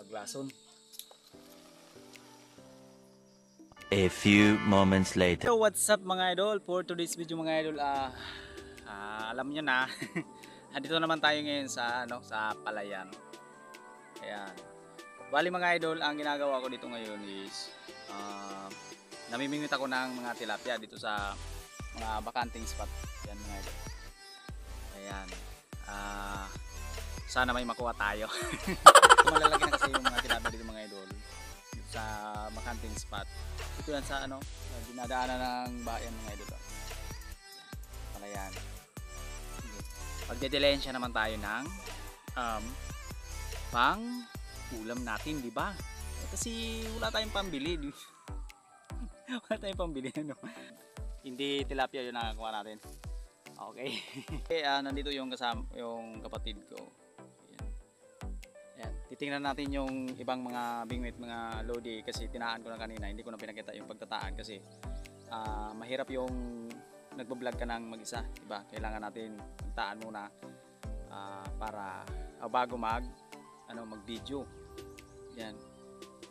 paglason. A few moments later. So what's up mga idol? For today's video mga idol, alam nyo na, dito naman tayo ngayon sa, sa palayan. Ayan. Bali mga idol, ang ginagawa ko dito ngayon is namimingwit ako ng mga tilapia dito sa mga bakanting spot. Ayan mga idol. Ayan. Sana may makuha tayo. Malalaki na kasi yung mga tilapia dito mga idol. Dito sa bakanting spot. Ito yan sa dinadaanan ng bayan mga idol. Palayan. Pagdedelensya naman tayo ng pang ulam natin, di ba? Kasi wala tayong pambili. Wala tayong pambili, ano? Hindi tilapia yung nakakuha natin. Okay. Nandito yung kapatid ko. Ayan. Ayan. Titingnan natin yung ibang mga bingwit, mga lodi kasi tinaan ko na kanina. Hindi ko na pinakita yung pagtataan kasi mahirap yung nagbablog ka ng mag-isa, diba? Kailangan natin magtaan muna para bago mag-video. Yan.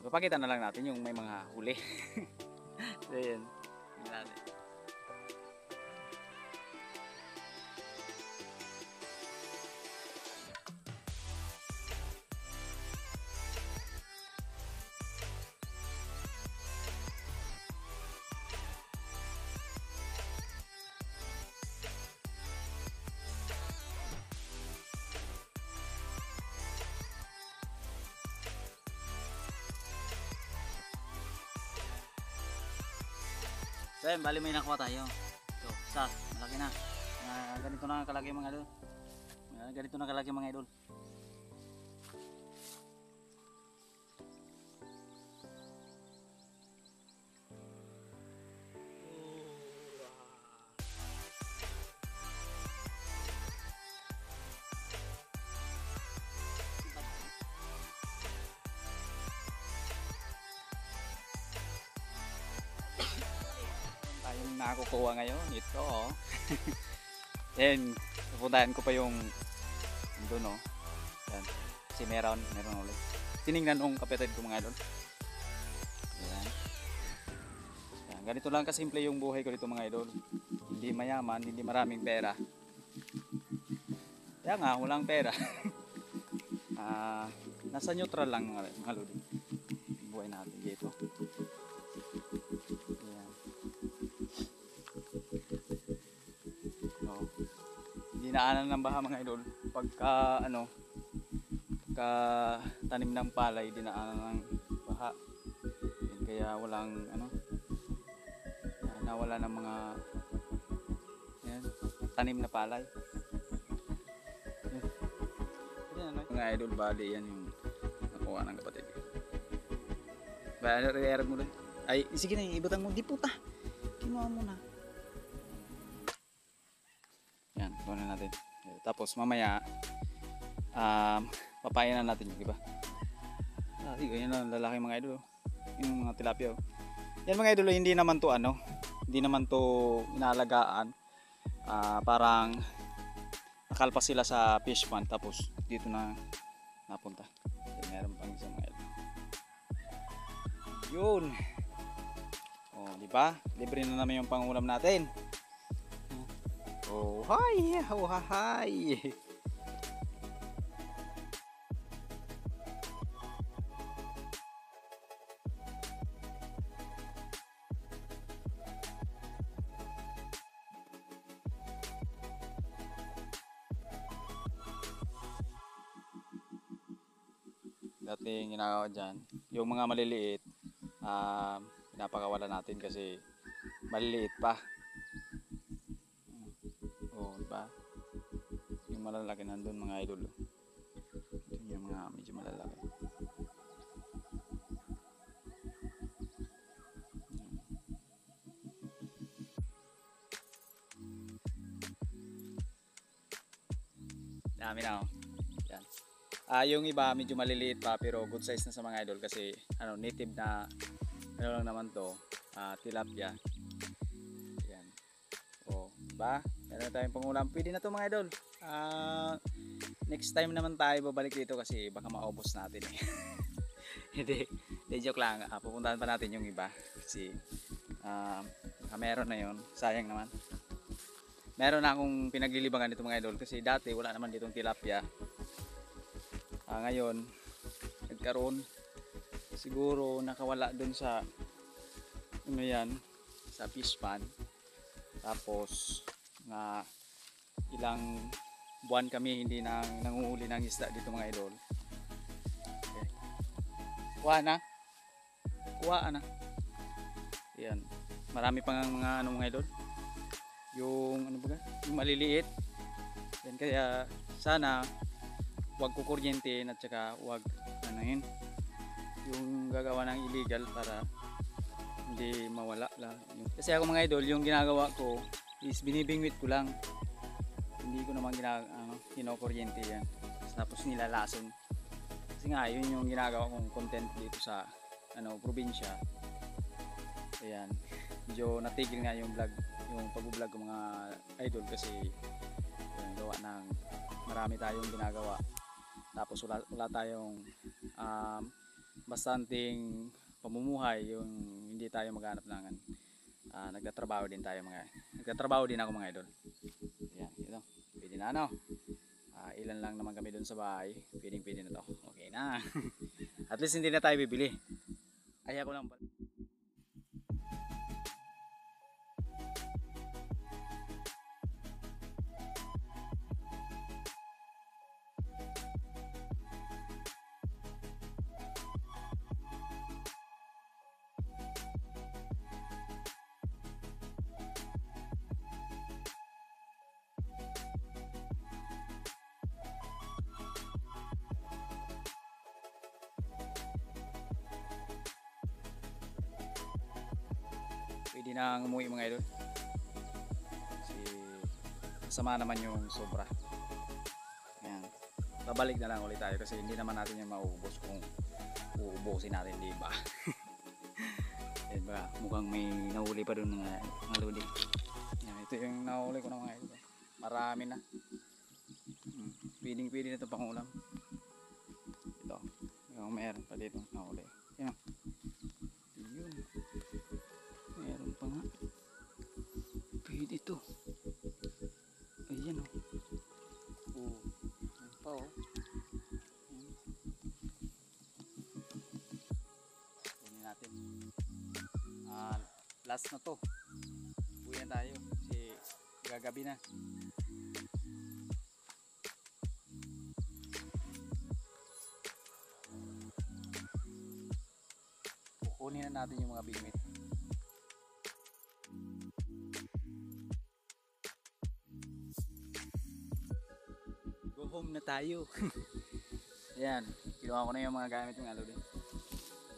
Papakita na lang natin yung may mga huli. So, yan. Tingnan natin. So yan, bali may nakuha tayo. Ito, isa, malaki na. Ganito na kalaki mga idol. Ganito na kalaki mga idol. Tayong nakukuha ngayon, ito oh. Then, pupuntahan ko pa yung doon oh. Yan. Kasi meron ulit. Tinignan nung kapatid ko mga idol. Yan. Yan. Ganito lang kasimple yung buhay ko dito mga idol. Hindi mayaman, hindi maraming pera. Kaya nga, walang pera. Nasa neutral lang mga lodi. Buhay natin dito. Yan. Dinaanan ng baha mga idol pagka tanim ng palay, dinaanan ng baha. Kaya walang nawala ng mga tanim na palay. Mga idol, bali yan yung nakuha ng kapatid. Bayarag mo rin. Ay, sige na, ibutang mo. Di puta. Kinuha mo na. Yan, gawin na natin. Tapos mamaya papayan na natin yung iba. Yan na lalaki mga idol. Yung mga tilapia. Yan mga idol, hindi naman to inaalagaan. Parang nakalpas sila sa fish pond tapos dito na napunta. Meron pang isang mga idol. Yun. Oh, di ba? Libre na naman yung pangulam natin. Oh, hi! Oh, hi! Dating ginagawa dyan, yung mga maliliit, pinapakawalan natin kasi maliliit pa. Oh, diba? Yung malalaki nandun mga idol. Ito yung mga medyo malalaki. Dami na oh. Yan. Yung iba medyo maliliit pa pero good size na sa mga idol kasi native na lang naman to, tilapia. Yan. Oh, ba? Meron tayong pangulam. Pwede na to mga idol. Next time naman tayo babalik dito kasi baka maubos natin eh. Hindi, joke lang. Pupuntahan pa natin yung iba. Kasi meron na yon. Sayang naman. Meron na akong pinaglilibangan dito mga idol. Kasi dati wala naman ditong tilapia. Ngayon, nagkaroon. Siguro nakawala dun sa ano yan, sa fish pan. Tapos ilang buwan kami hindi nanguhuli ng isda dito mga idol. Okay. Kuha na. Yan. Marami pang mga mga idol. Yung yung maliliit. Yan, kaya sana wag kukuryentein at saka wag yung gagawa ng illegal para hindi mawala lang. Kasi ako mga idol, yung ginagawa ko is binibingwit ko lang. Hindi ko naman kinokuryente yan. Tapos nilalason. Kasi nga yun yung ginagawa kong content dito sa probinsya. Ayan. Medyo natigil nga yung pag-vlog ko mga idol kasi gawa ng marami tayong ginagawa. Tapos wala tayong bastanting pamumuhay, yung hindi tayo maghanap ng nagtatrabaho din ako mga idol. Ayan, ito. Pwede na ilan lang naman kami doon sa bahay. Pwede na to. Okay na. At least hindi na tayo bibili. Ay ako lang. Pwede na umuwi mga idol. Kasi masama naman yung sobra. Ayan. Babalik na lang ulit tayo kasi hindi naman natin yung mauubos kung uubusin natin, di ba? Ayan ba, mukhang may nahuli pa doon mga luli. Ayan, ito yung nahuli ko na mga idol. Marami na. Pwede na ito pang ulam. Ito, yung meron pa dito nahuli. Ayan. Pwede ito. Ayan o. Ayan pa o. Ayan natin. Last na to. Uwi na tayo. Kasi gagabi na. Kukunin na natin yung mga bigmit. Home na tayo. Ayan, kinuha ko na yung mga gamit ng din.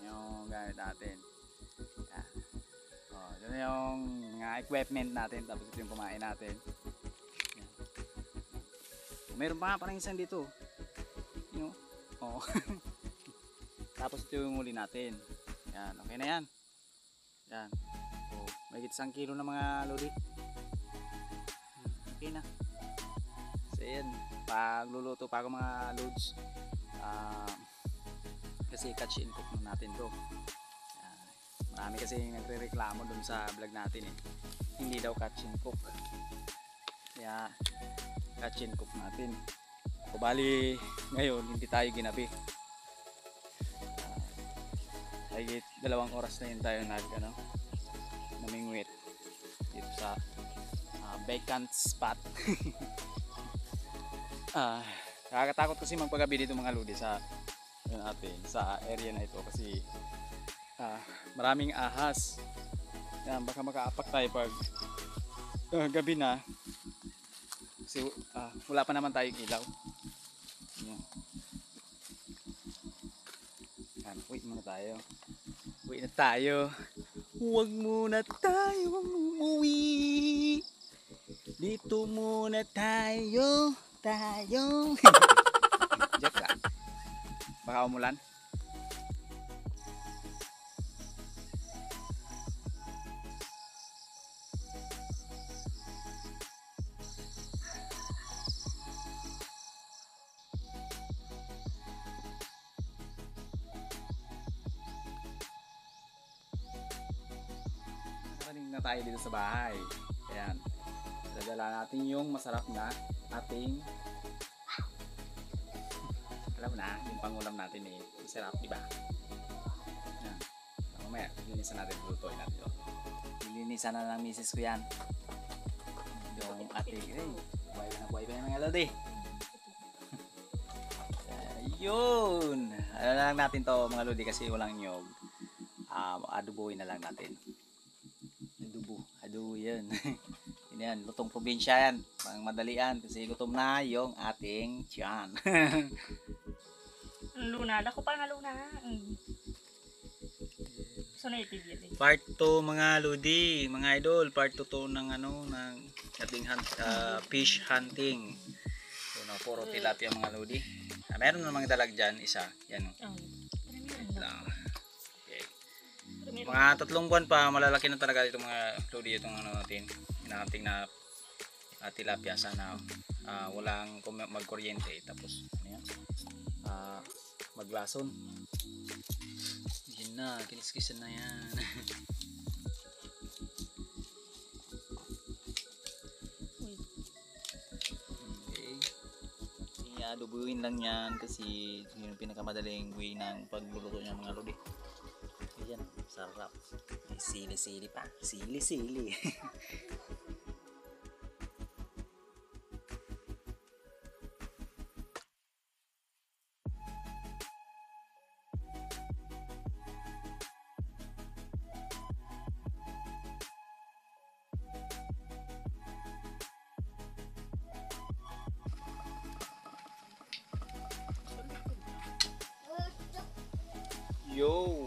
Yung gamit natin. Ayan. Ito na yung mga equipment natin. Tapos ito yung kumain natin. Ayan. Meron pa nga parang isang dito. Tapos ito yung huli natin. Ayan, okay na yan. Ayan. May 1 kilo na mga lodi. Okay na. So ayan, pagluluto pa ako mga loads, kasi catch and cook natin to. Marami kasi nagre-reklamo dun sa vlog natin hindi daw catch and cook, kaya catch and cook natin. So bali ngayon hindi tayo ginabi, higit 2 oras na yun tayo namingwit dito sa vacant spot. Nakakatakot kasi magpagabi dito mga lodi sa area na ito kasi maraming ahas. Yan, baka makaapak tayo pag gabi na kasi wala pa naman tayong ilaw. Yan. Yan, uwi na tayo. Huwag muna tayo umuwi, dito muna tayo. Joke ka. Baka umulan. na tayo dito sa bahay. Ayan. Dadala natin yung masarap na ating alam mo na, yung pangulam natin eh. Masarap, di ba? Ayan. Mamaya, linisan natin. Lutuin natin ito. Linisan na ng misis ko yan. Yung ating, buhay pa yung mga lodi. Ayun. Ano na lang natin to mga lodi kasi walang nyog. Adubuhin na lang natin. Adubo yan. Yan, lutong probinsya yan. Pang madalian kasi gutom na yung ating tiyan. Luna, dako pa nga luna. So na itibiyat eh. Part 2 mga lodi, mga idol, part 2 to ng ng ating fish hunting. So na puro tilapia mga lodi. Meron namang dalag diyan, isa. Yan. Lang. Okay. Mga 3 buwan pa malalaki na talaga itong mga lodi itong natin. Hinahanting na tilapia sana walang magkuryente tapos ano yan? Maglason. Yan na, kinis-kisan na yan. Okay. Iadubuin lang yan kasi yun yung pinakamadaling way ng pagluluto niya mga lodi. Yan, sarap. May sili-sili pa. Sili-sili. Yo!